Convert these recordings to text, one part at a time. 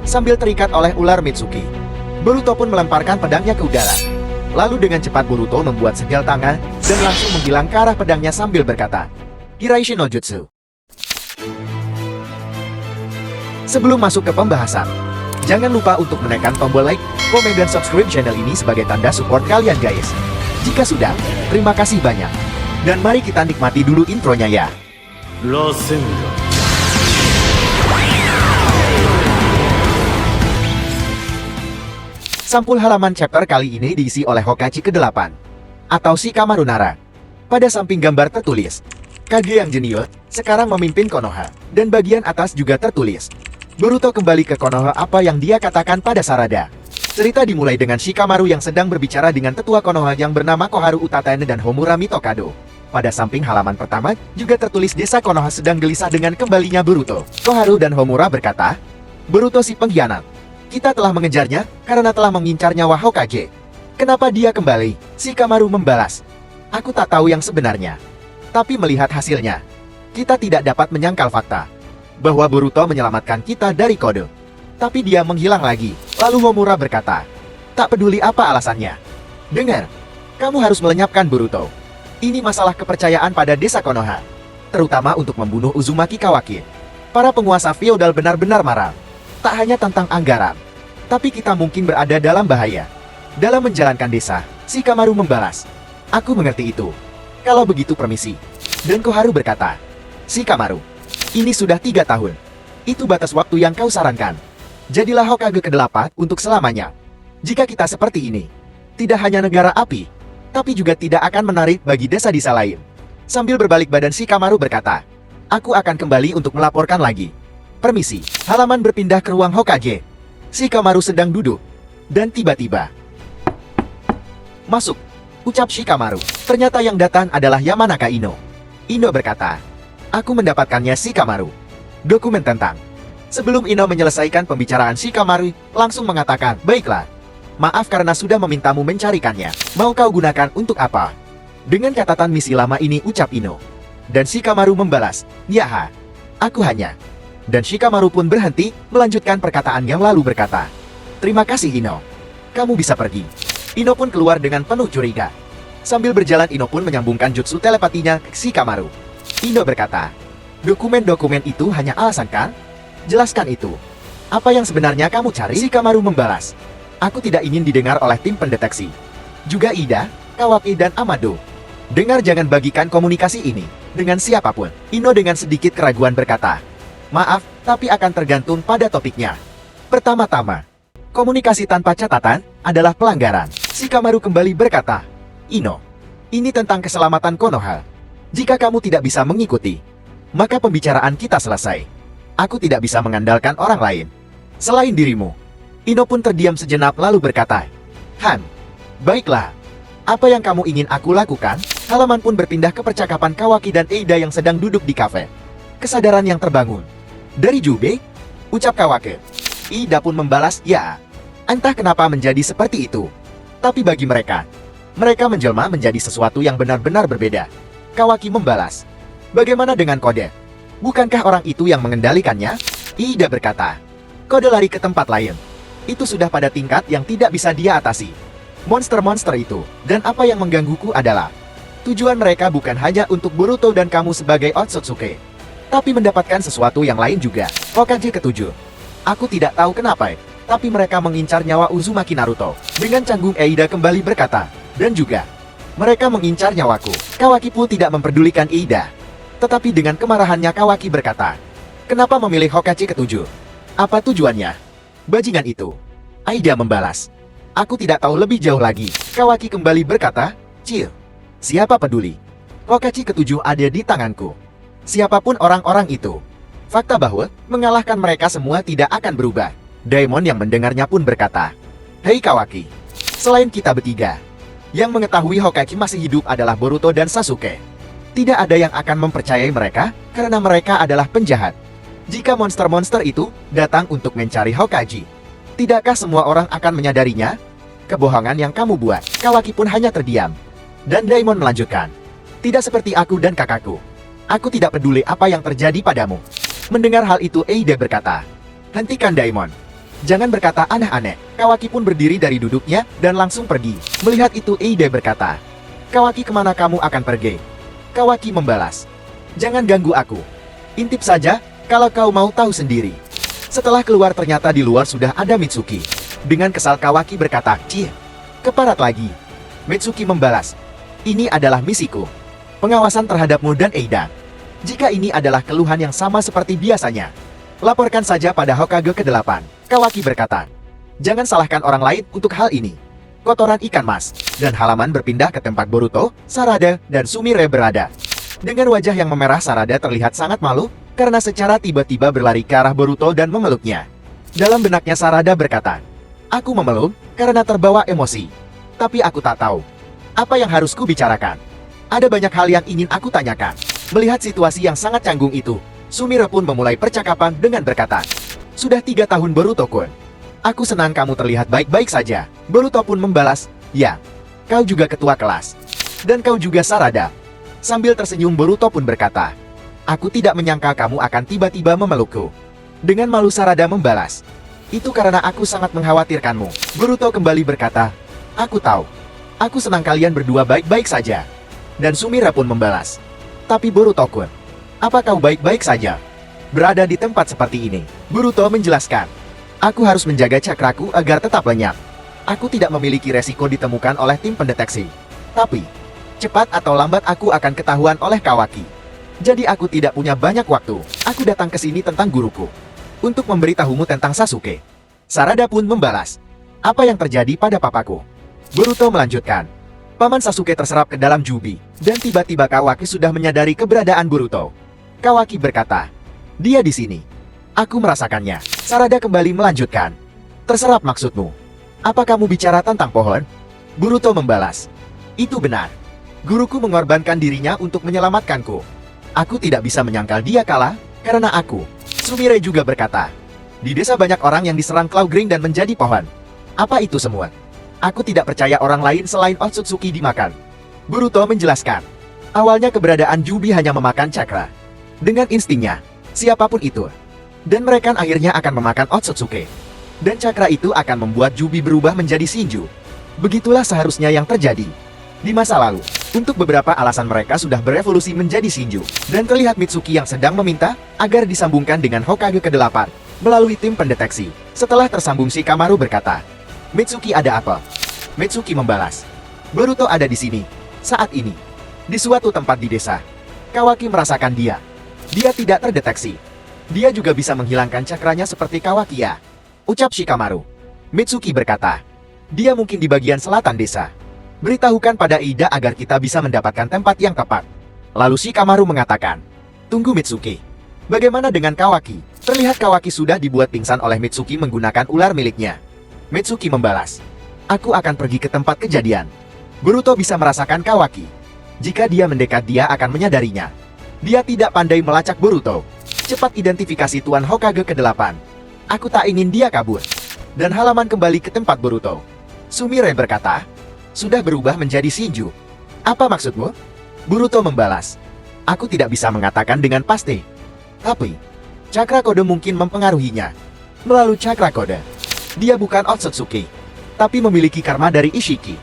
sambil terikat oleh ular Mitsuki. Boruto pun melemparkan pedangnya ke udara. Lalu dengan cepat Boruto membuat segel tangan dan langsung menghilang ke arah pedangnya sambil berkata, Hiraishi no Jutsu. Sebelum masuk ke pembahasan, jangan lupa untuk menekan tombol like, komen, dan subscribe channel ini sebagai tanda support kalian guys. Jika sudah, terima kasih banyak. Dan mari kita nikmati dulu intronya ya. Rasengan. Sampul halaman chapter kali ini diisi oleh Hokage ke-8, atau Shikamaru Nara. Pada samping gambar tertulis, Kage yang jenius, sekarang memimpin Konoha, dan bagian atas juga tertulis, Boruto kembali ke Konoha apa yang dia katakan pada Sarada. Cerita dimulai dengan Shikamaru yang sedang berbicara dengan tetua Konoha yang bernama Koharu Utatane dan Homura Mitokado. Pada samping halaman pertama, juga tertulis desa Konoha sedang gelisah dengan kembalinya Boruto. Koharu dan Homura berkata, Boruto si pengkhianat. Kita telah mengejarnya karena telah mengincar nyawa Hokage. Kenapa dia kembali? Shikamaru membalas. Aku tak tahu yang sebenarnya. Tapi melihat hasilnya, kita tidak dapat menyangkal fakta bahwa Boruto menyelamatkan kita dari kode. Tapi dia menghilang lagi. Lalu Homura berkata, tak peduli apa alasannya. Dengar, kamu harus melenyapkan Boruto. Ini masalah kepercayaan pada desa Konoha, terutama untuk membunuh Uzumaki Kawaki. Para penguasa feodal benar-benar marah. Tak hanya tentang anggaran, tapi kita mungkin berada dalam bahaya dalam menjalankan desa. Shikamaru membalas, aku mengerti itu. Kalau begitu permisi. Dan Koharu berkata, Shikamaru, ini sudah 3 tahun. Itu batas waktu yang kau sarankan. Jadilah Hokage ke-8 untuk selamanya. Jika kita seperti ini, tidak hanya negara api, tapi juga tidak akan menarik bagi desa-desa lain. Sambil berbalik badan Shikamaru berkata, aku akan kembali untuk melaporkan lagi. Permisi. Halaman berpindah ke ruang Hokage. Shikamaru sedang duduk. Dan tiba-tiba, masuk, ucap Shikamaru. Ternyata yang datang adalah Yamanaka Ino. Ino berkata, aku mendapatkannya Shikamaru. Dokumen tentang. Sebelum Ino menyelesaikan pembicaraan, Shikamaru langsung mengatakan, baiklah. Maaf karena sudah memintamu mencarikannya. Mau kau gunakan untuk apa? Dengan catatan misi lama ini, ucap Ino. Dan Shikamaru membalas, ya, aku hanya. Dan Shikamaru pun berhenti, melanjutkan perkataan yang lalu berkata, terima kasih Ino. Kamu bisa pergi. Ino pun keluar dengan penuh curiga. Sambil berjalan Ino pun menyambungkan jutsu telepatinya ke Shikamaru. Ino berkata, dokumen-dokumen itu hanya alasan kan? Jelaskan itu. Apa yang sebenarnya kamu cari? Shikamaru membalas, aku tidak ingin didengar oleh tim pendeteksi. Juga Ida, Kawaki, dan Amado. Dengar, jangan bagikan komunikasi ini dengan siapapun. Ino dengan sedikit keraguan berkata, maaf, tapi akan tergantung pada topiknya. Pertama-tama, komunikasi tanpa catatan adalah pelanggaran. Shikamaru kembali berkata, Ino, ini tentang keselamatan Konoha. Jika kamu tidak bisa mengikuti, maka pembicaraan kita selesai. Aku tidak bisa mengandalkan orang lain selain dirimu. Ino pun terdiam sejenak lalu berkata, Han, baiklah. Apa yang kamu ingin aku lakukan? Halaman pun berpindah ke percakapan Kawaki dan Eida yang sedang duduk di kafe. Kesadaran yang terbangun. Dari Jube, ucap Kawaki. Ida pun membalas, ya. Entah kenapa menjadi seperti itu. Tapi bagi mereka menjelma menjadi sesuatu yang benar-benar berbeda. Kawaki membalas, bagaimana dengan kode? Bukankah orang itu yang mengendalikannya? Ida berkata, kode lari ke tempat lain. Itu sudah pada tingkat yang tidak bisa dia atasi. Monster-monster itu, dan apa yang menggangguku adalah, tujuan mereka bukan hanya untuk Boruto dan kamu sebagai Otsutsuki, tapi mendapatkan sesuatu yang lain juga. Hokage ke-7. Aku tidak tahu kenapa, tapi mereka mengincar nyawa Uzumaki Naruto. Dengan canggung Eida kembali berkata, dan juga, mereka mengincar nyawaku. Kawaki pun tidak memperdulikan Eida. Tetapi dengan kemarahannya Kawaki berkata, kenapa memilih Hokage ke-7? Apa tujuannya? Bajingan itu. Eida membalas, aku tidak tahu lebih jauh lagi. Kawaki kembali berkata, Cil, siapa peduli? Hokage ke-7 ada di tanganku. Siapapun orang-orang itu. Fakta bahwa mengalahkan mereka semua tidak akan berubah. Daimon yang mendengarnya pun berkata, hei Kawaki, selain kita bertiga, yang mengetahui Hokage masih hidup adalah Boruto dan Sasuke. Tidak ada yang akan mempercayai mereka, karena mereka adalah penjahat. Jika monster-monster itu datang untuk mencari Hokage, tidakkah semua orang akan menyadarinya? Kebohongan yang kamu buat. Kawaki pun hanya terdiam. Dan Daimon melanjutkan, tidak seperti aku dan kakakku. Aku tidak peduli apa yang terjadi padamu. Mendengar hal itu, Eida berkata, hentikan Daimon. Jangan berkata aneh-aneh. Kawaki pun berdiri dari duduknya dan langsung pergi. Melihat itu, Eide berkata, Kawaki, kemana kamu akan pergi? Kawaki membalas, jangan ganggu aku. Intip saja, kalau kau mau tahu sendiri. Setelah keluar ternyata di luar sudah ada Mitsuki. Dengan kesal Kawaki berkata, Cih, keparat lagi. Mitsuki membalas, ini adalah misiku. Pengawasan terhadapmu dan Eida. Jika ini adalah keluhan yang sama seperti biasanya, laporkan saja pada Hokage ke-8. Kawaki berkata, jangan salahkan orang lain untuk hal ini. Kotoran ikan mas, dan halaman berpindah ke tempat Boruto, Sarada, dan Sumire berada. Dengan wajah yang memerah, Sarada terlihat sangat malu, karena secara tiba-tiba berlari ke arah Boruto dan memeluknya. Dalam benaknya Sarada berkata, aku memeluk, karena terbawa emosi. Tapi aku tak tahu, apa yang harus ku bicarakan. Ada banyak hal yang ingin aku tanyakan. Melihat situasi yang sangat canggung itu, Sumire pun memulai percakapan dengan berkata, sudah 3 tahun Boruto-kun. Aku senang kamu terlihat baik-baik saja. Boruto pun membalas, ya, kau juga ketua kelas. Dan kau juga Sarada. Sambil tersenyum Boruto pun berkata, aku tidak menyangka kamu akan tiba-tiba memelukku. Dengan malu Sarada membalas, itu karena aku sangat mengkhawatirkanmu. Boruto kembali berkata, aku tahu. Aku senang kalian berdua baik-baik saja. Dan Sumire pun membalas, tapi Boruto-kun, apa kau baik-baik saja? Berada di tempat seperti ini, Boruto menjelaskan, aku harus menjaga cakraku agar tetap lenyap. Aku tidak memiliki resiko ditemukan oleh tim pendeteksi. Tapi, cepat atau lambat aku akan ketahuan oleh Kawaki. Jadi aku tidak punya banyak waktu. Aku datang ke sini tentang guruku. Untuk memberitahumu tentang Sasuke. Sarada pun membalas, apa yang terjadi pada papaku? Boruto melanjutkan, paman Sasuke terserap ke dalam Jubi. Dan tiba-tiba Kawaki sudah menyadari keberadaan Boruto. Kawaki berkata, dia di sini. Aku merasakannya. Sarada kembali melanjutkan, terserap maksudmu. Apa kamu bicara tentang pohon? Boruto membalas, itu benar. Guruku mengorbankan dirinya untuk menyelamatkanku. Aku tidak bisa menyangkal dia kalah, karena aku. Sumire juga berkata, di desa banyak orang yang diserang Clawgreen dan menjadi pohon. Apa itu semua? Aku tidak percaya orang lain selain Otsutsuki dimakan. Boruto menjelaskan, awalnya keberadaan Jubi hanya memakan cakra. Dengan instingnya, siapapun itu. Dan mereka akhirnya akan memakan Otsutsuki. Dan cakra itu akan membuat Jubi berubah menjadi Shinju. Begitulah seharusnya yang terjadi. Di masa lalu, untuk beberapa alasan mereka sudah berevolusi menjadi Shinju. Dan terlihat Mitsuki yang sedang meminta agar disambungkan dengan Hokage ke-8 melalui tim pendeteksi. Setelah tersambung, Shikamaru berkata, Mitsuki, ada apa? Mitsuki membalas, Boruto ada di sini, saat ini. Di suatu tempat di desa. Kawaki merasakan dia. Dia tidak terdeteksi. Dia juga bisa menghilangkan cakranya seperti Kawaki, ya? Ucap Shikamaru. Mitsuki berkata, dia mungkin di bagian selatan desa. Beritahukan pada Ida agar kita bisa mendapatkan tempat yang tepat. Lalu Shikamaru mengatakan, tunggu Mitsuki. Bagaimana dengan Kawaki? Terlihat Kawaki sudah dibuat pingsan oleh Mitsuki menggunakan ular miliknya. Mitsuki membalas, aku akan pergi ke tempat kejadian. Boruto bisa merasakan Kawaki. Jika dia mendekat, dia akan menyadarinya. Dia tidak pandai melacak Boruto. Cepat identifikasi Tuan Hokage ke-8. Aku tak ingin dia kabur. Dan halaman kembali ke tempat Boruto. Sumire berkata, sudah berubah menjadi Shinju. Apa maksudmu? Boruto membalas, aku tidak bisa mengatakan dengan pasti. Tapi, cakra kode mungkin mempengaruhinya. Melalui cakra kode, dia bukan Otsutsuki, tapi memiliki karma dari Ishiki.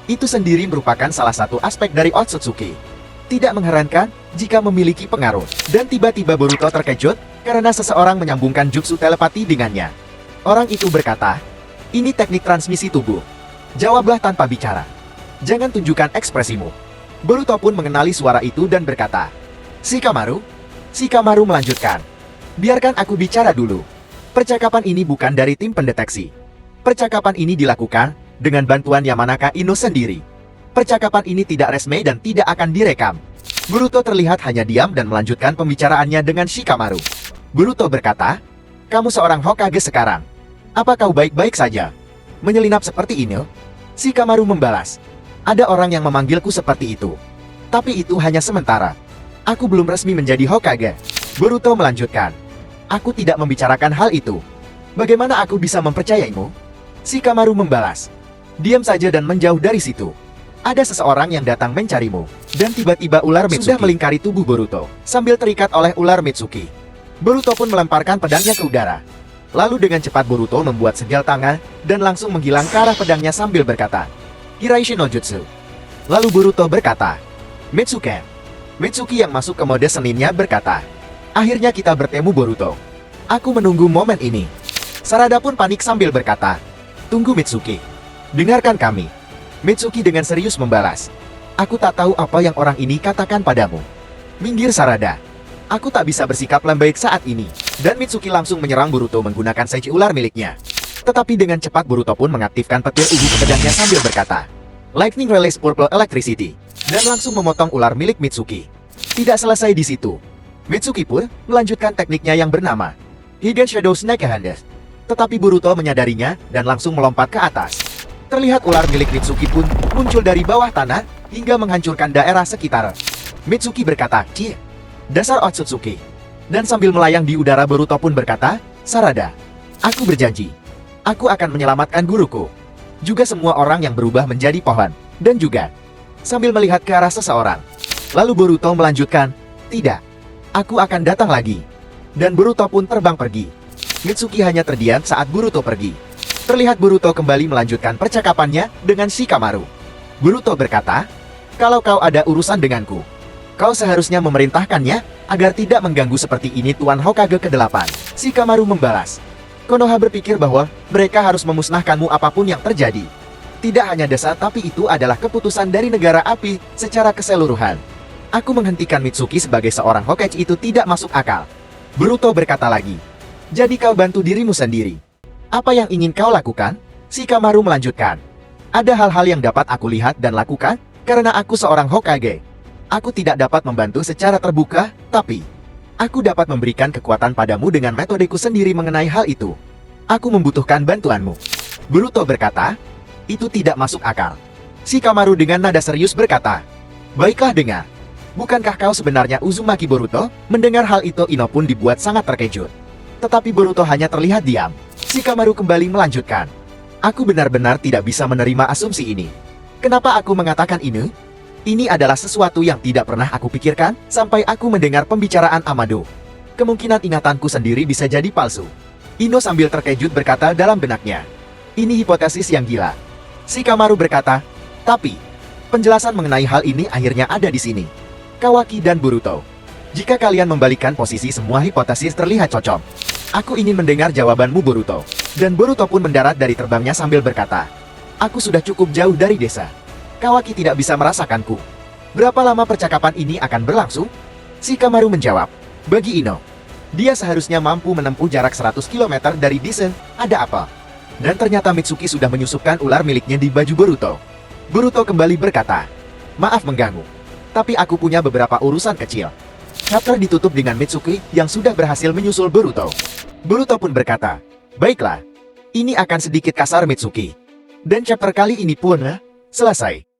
Itu sendiri merupakan salah satu aspek dari Otsutsuki. Tidak mengherankan jika memiliki pengaruh. Dan tiba-tiba Boruto terkejut karena seseorang menyambungkan jutsu telepati dengannya. Orang itu berkata, ini teknik transmisi tubuh. Jawablah tanpa bicara. Jangan tunjukkan ekspresimu. Boruto pun mengenali suara itu dan berkata, Shikamaru? Shikamaru melanjutkan, biarkan aku bicara dulu. Percakapan ini bukan dari tim pendeteksi. Percakapan ini dilakukan dengan bantuan Yamanaka Ino sendiri. Percakapan ini tidak resmi dan tidak akan direkam. Boruto terlihat hanya diam dan melanjutkan pembicaraannya dengan Shikamaru. Boruto berkata, kamu seorang Hokage sekarang. Apa kau baik-baik saja? Menyelinap seperti ini? Shikamaru membalas, ada orang yang memanggilku seperti itu. Tapi itu hanya sementara. Aku belum resmi menjadi Hokage. Boruto melanjutkan, aku tidak membicarakan hal itu. Bagaimana aku bisa mempercayaimu? Shikamaru membalas, diam saja dan menjauh dari situ. Ada seseorang yang datang mencarimu. Dan tiba-tiba ular Mitsuki sudah melingkari tubuh Boruto, sambil terikat oleh ular Mitsuki. Boruto pun melemparkan pedangnya ke udara. Lalu dengan cepat Boruto membuat segel tangan dan langsung menghilang ke arah pedangnya sambil berkata, Hiraishi no Jutsu. Lalu Boruto berkata, Mitsuki. Mitsuki yang masuk ke mode seninnya berkata, akhirnya kita bertemu Boruto. Aku menunggu momen ini. Sarada pun panik sambil berkata, tunggu Mitsuki. Dengarkan kami. Mitsuki dengan serius membalas, aku tak tahu apa yang orang ini katakan padamu. Minggir Sarada. Aku tak bisa bersikap lambaik saat ini. Dan Mitsuki langsung menyerang Boruto menggunakan Seichi ular miliknya. Tetapi dengan cepat Boruto pun mengaktifkan petir ubi ke pedangnya sambil berkata, Lightning Release Purple Electricity. Dan langsung memotong ular milik Mitsuki. Tidak selesai di situ. Mitsuki pun melanjutkan tekniknya yang bernama Hidden Shadow Snake Hand. Tetapi Boruto menyadarinya dan langsung melompat ke atas. Terlihat ular milik Mitsuki pun muncul dari bawah tanah hingga menghancurkan daerah sekitar. Mitsuki berkata, Cie, dasar Otsutsuki. Dan sambil melayang di udara Boruto pun berkata, Sarada, aku berjanji. Aku akan menyelamatkan guruku. Juga semua orang yang berubah menjadi pohon. Dan juga, sambil melihat ke arah seseorang. Lalu Boruto melanjutkan, tidak, aku akan datang lagi. Dan Boruto pun terbang pergi. Mitsuki hanya terdiam saat Boruto pergi. Terlihat Boruto kembali melanjutkan percakapannya dengan Shikamaru. Boruto berkata, kalau kau ada urusan denganku, kau seharusnya memerintahkannya agar tidak mengganggu seperti ini Tuan Hokage ke-8. Shikamaru membalas, Konoha berpikir bahwa mereka harus memusnahkanmu apapun yang terjadi. Tidak hanya desa tapi itu adalah keputusan dari negara api secara keseluruhan. Aku menghentikan Mitsuki sebagai seorang Hokage itu tidak masuk akal. Boruto berkata lagi, jadi kau bantu dirimu sendiri. Apa yang ingin kau lakukan? Shikamaru melanjutkan, ada hal-hal yang dapat aku lihat dan lakukan karena aku seorang Hokage. Aku tidak dapat membantu secara terbuka, tapi aku dapat memberikan kekuatan padamu dengan metodeku sendiri mengenai hal itu. Aku membutuhkan bantuanmu. Boruto berkata, itu tidak masuk akal. Shikamaru dengan nada serius berkata, baiklah dengar. Bukankah kau sebenarnya Uzumaki Boruto? Mendengar hal itu Ino pun dibuat sangat terkejut. Tetapi Boruto hanya terlihat diam. Shikamaru kembali melanjutkan, aku benar-benar tidak bisa menerima asumsi ini. Kenapa aku mengatakan ini? Ini adalah sesuatu yang tidak pernah aku pikirkan sampai aku mendengar pembicaraan Amado. Kemungkinan ingatanku sendiri bisa jadi palsu. Ino sambil terkejut berkata dalam benaknya, ini hipotesis yang gila. Shikamaru berkata, tapi penjelasan mengenai hal ini akhirnya ada di sini. Kawaki dan Boruto. Jika kalian membalikan posisi semua hipotesis terlihat cocok. Aku ingin mendengar jawabanmu Boruto. Dan Boruto pun mendarat dari terbangnya sambil berkata, aku sudah cukup jauh dari desa. Kawaki tidak bisa merasakanku. Berapa lama percakapan ini akan berlangsung? Shikamaru menjawab, bagi Ino, dia seharusnya mampu menempuh jarak 100 km dari desa. Ada apa? Dan ternyata Mitsuki sudah menyusupkan ular miliknya di baju Boruto. Boruto kembali berkata, maaf mengganggu, tapi aku punya beberapa urusan kecil. Chapter ditutup dengan Mitsuki yang sudah berhasil menyusul Boruto. Boruto pun berkata, baiklah, ini akan sedikit kasar Mitsuki. Dan chapter kali ini pun selesai.